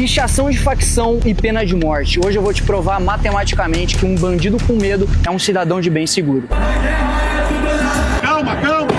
Pichação de facção e pena de morte. Hoje eu vou te provar matematicamente que um bandido com medo é um cidadão de bem seguro. Calma, calma!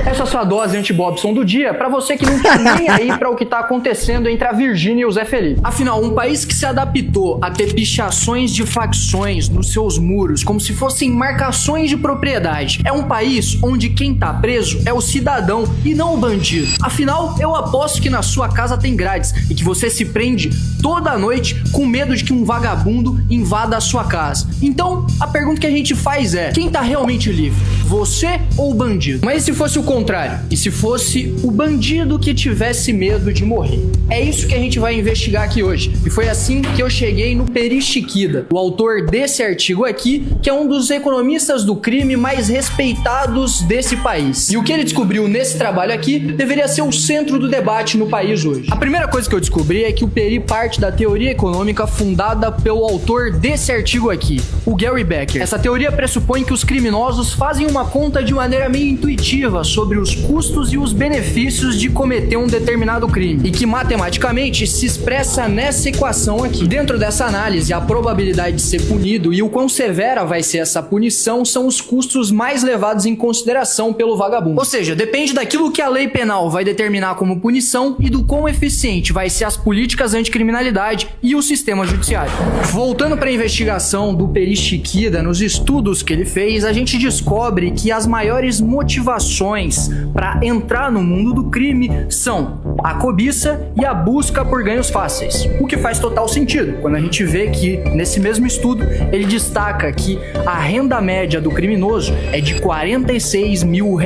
Essa é a sua dose anti-Bobson do dia pra você que não tá nem aí pra o que tá acontecendo entre a Virgínia e o Zé Felipe. Afinal, um país que se adaptou a ter pichações de facções nos seus muros como se fossem marcações de propriedade é um país onde quem tá preso é o cidadão e não o bandido. Afinal, eu aposto que na sua casa tem grades e que você se prende toda noite com medo de que um vagabundo invada a sua casa. Então, a pergunta que a gente faz é: quem tá realmente livre? Você ou o bandido? Mas e se fosse o contrário? E se fosse o bandido que tivesse medo de morrer? É isso que a gente vai investigar aqui hoje. E foi assim que eu cheguei no Peri Chiquida, o autor desse artigo aqui, que é um dos economistas do crime mais respeitados desse país. E o que ele descobriu nesse trabalho aqui deveria ser o centro do debate no país hoje. A primeira coisa que eu descobri é que o Peri parte da teoria econômica fundada pelo autor desse artigo aqui, o Gary Becker. Essa teoria pressupõe que os criminosos fazem uma conta de maneira meio intuitiva sobre os custos e os benefícios de cometer um determinado crime, e que matematicamente se expressa nessa equação aqui. Dentro dessa análise, a probabilidade de ser punido e o quão severa vai ser essa punição são os custos mais levados em consideração pelo vagabundo. Ou seja, depende daquilo que a lei penal vai determinar como punição e do quão eficiente vai ser as políticas anticriminalidade e o sistema judiciário. Voltando para a investigação do Peri Chiquida, nos estudos que ele fez, a gente descobre que as maiores motivações para entrar no mundo do crime são a cobiça e a busca por ganhos fáceis. O que faz total sentido quando a gente vê que, nesse mesmo estudo, ele destaca que a renda média do criminoso é de R$46 mil.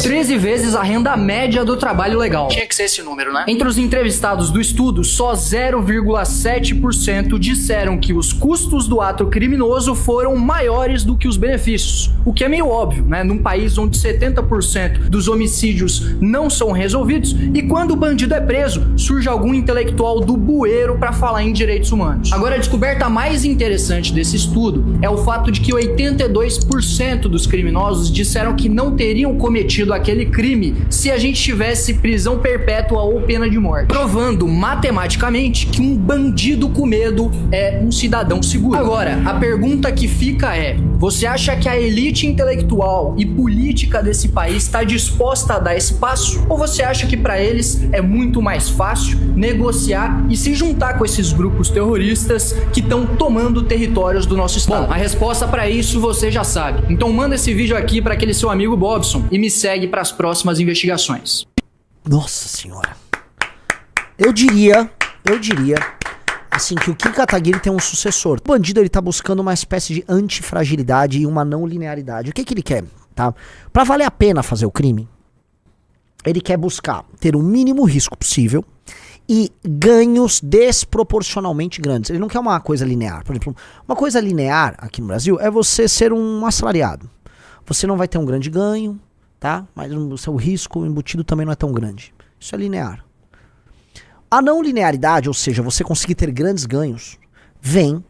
13 vezes a renda média do trabalho legal. Tinha que ser esse número, né? Entre os entrevistados do estudo, só 0,7% disseram que os custos do ato criminoso foram maiores do que os benefícios. O que é meio óbvio, né? Num país onde 70% dos homicídios não são resolvidos e quando o bandido é preso, surge algum intelectual do bueiro para falar em direitos humanos. Agora, a descoberta mais interessante desse estudo é o fato de que 82% dos criminosos disseram que não teriam cometido aquele crime se a gente tivesse prisão perpétua ou pena de morte, provando matematicamente que um bandido com medo é um cidadão seguro. Agora, a pergunta que fica é: você acha que a elite intelectual e política desse país está disposta a dar esse passo? Ou você acha que para eles é muito mais fácil negociar e se juntar com esses grupos terroristas que estão tomando territórios do nosso estado? Bom, a resposta para isso você já sabe. Então manda esse vídeo aqui para aquele seu amigo Bobson e me segue para as próximas investigações. Nossa senhora. Eu diria assim, que o Kim Kataguiri tem um sucessor. O bandido, ele tá buscando uma espécie de antifragilidade e uma não linearidade. O que ele quer, tá? Pra valer a pena fazer o crime, ele quer buscar ter o mínimo risco possível e ganhos desproporcionalmente grandes. Ele não quer uma coisa linear. Por exemplo, uma coisa linear aqui no Brasil é você ser um assalariado. Você não vai ter um grande ganho, tá? Mas o seu risco embutido também não é tão grande. Isso é linear. A não linearidade, ou seja, você conseguir ter grandes ganhos, vem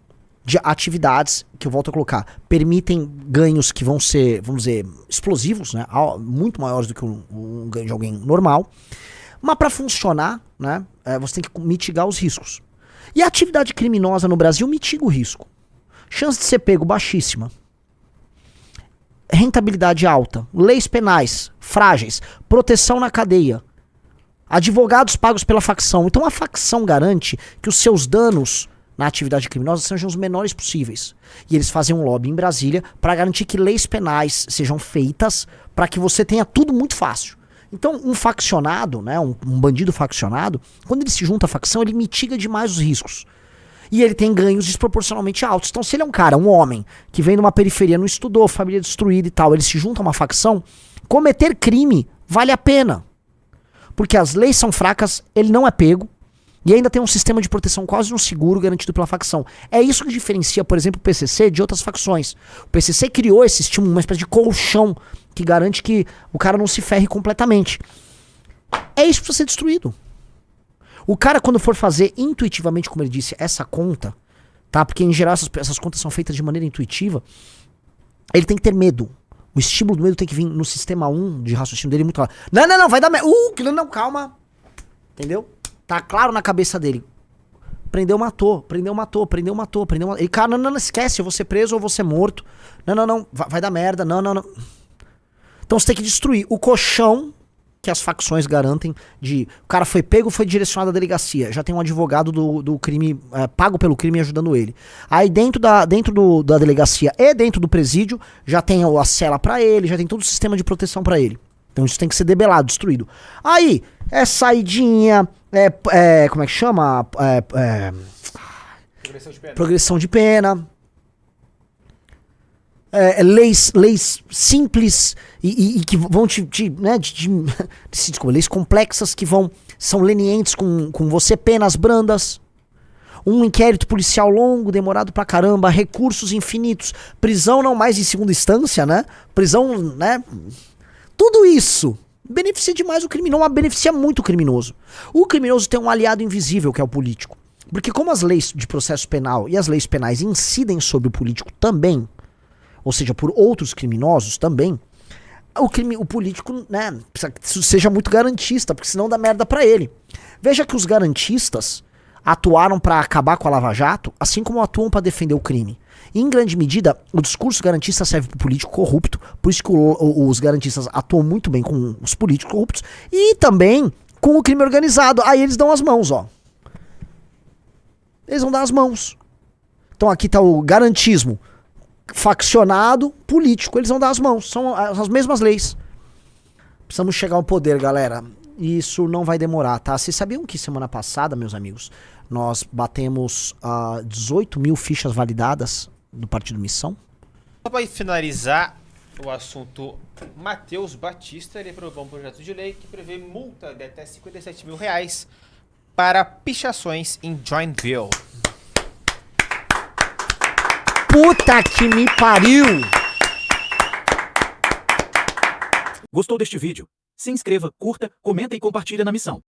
de atividades que, eu volto a colocar, permitem ganhos que vão ser, vamos dizer, explosivos, né? Muito maiores do que um ganho de alguém normal. Mas para funcionar, né, você tem que mitigar os riscos. E a atividade criminosa no Brasil mitiga o risco. Chance de ser pego baixíssima. Rentabilidade alta. Leis penais frágeis. Proteção na cadeia. Advogados pagos pela facção. Então a facção garante que os seus danos na atividade criminosa sejam os menores possíveis. E eles fazem um lobby em Brasília para garantir que leis penais sejam feitas para que você tenha tudo muito fácil. Então um faccionado, né, um bandido faccionado, quando ele se junta à facção, ele mitiga demais os riscos. E ele tem ganhos desproporcionalmente altos. Então se ele é um cara, um homem, que vem de uma periferia, não estudou, família destruída e tal, ele se junta a uma facção, cometer crime vale a pena. Porque as leis são fracas, ele não é pego, e ainda tem um sistema de proteção quase um seguro garantido pela facção. É isso que diferencia, por exemplo, o PCC de outras facções. O PCC criou esse estímulo, uma espécie de colchão, que garante que o cara não se ferre completamente. É isso que precisa ser destruído. O cara, quando for fazer intuitivamente, como ele disse, essa conta, tá? Porque em geral essas contas são feitas de maneira intuitiva, ele tem que ter medo. O estímulo do medo tem que vir no sistema 1 de raciocínio dele muito claro. Não, vai dar medo. Não, calma. Entendeu? Tá claro na cabeça dele. Prendeu, matou. Ele, cara, não, esquece, eu vou ser preso ou vou ser morto. Não, vai dar merda, não. Então você tem que destruir o colchão que as facções garantem de... O cara foi pego, foi direcionado à delegacia. Já tem um advogado do crime, pago pelo crime, ajudando ele. Aí dentro da delegacia e dentro do presídio, já tem a cela pra ele, já tem todo o sistema de proteção pra ele. Então isso tem que ser debelado, destruído. Aí, saidinha, como é que chama? Progressão de pena. Leis simples e que vão desculpa, leis complexas que são lenientes com você, penas brandas, um inquérito policial longo, demorado pra caramba, recursos infinitos, prisão não mais em segunda instância, né? Prisão, né? Tudo isso beneficia demais o criminoso, mas beneficia muito o criminoso. O criminoso tem um aliado invisível, que é o político. Porque como as leis de processo penal e as leis penais incidem sobre o político também, ou seja, por outros criminosos também, o político, né, seja muito garantista, porque senão dá merda pra ele. Veja que os garantistas atuaram pra acabar com a Lava Jato, assim como atuam pra defender o crime. E, em grande medida, o discurso garantista serve pro político corrupto, por isso que os garantistas atuam muito bem com os políticos corruptos e também com o crime organizado. Aí eles dão as mãos, ó. Eles vão dar as mãos. Então aqui tá o garantismo faccionado, político, eles vão dar as mãos, são as mesmas leis. Precisamos chegar ao poder, galera. Isso não vai demorar, tá? Vocês sabiam que semana passada, meus amigos, nós batemos 18 mil fichas validadas do Partido Missão? Só para finalizar o assunto, Matheus Batista, ele aprovou um projeto de lei que prevê multa de até R$57 mil para pichações em Joinville. Puta que me pariu! Gostou deste vídeo? Se inscreva, curta, comenta e compartilha na missão.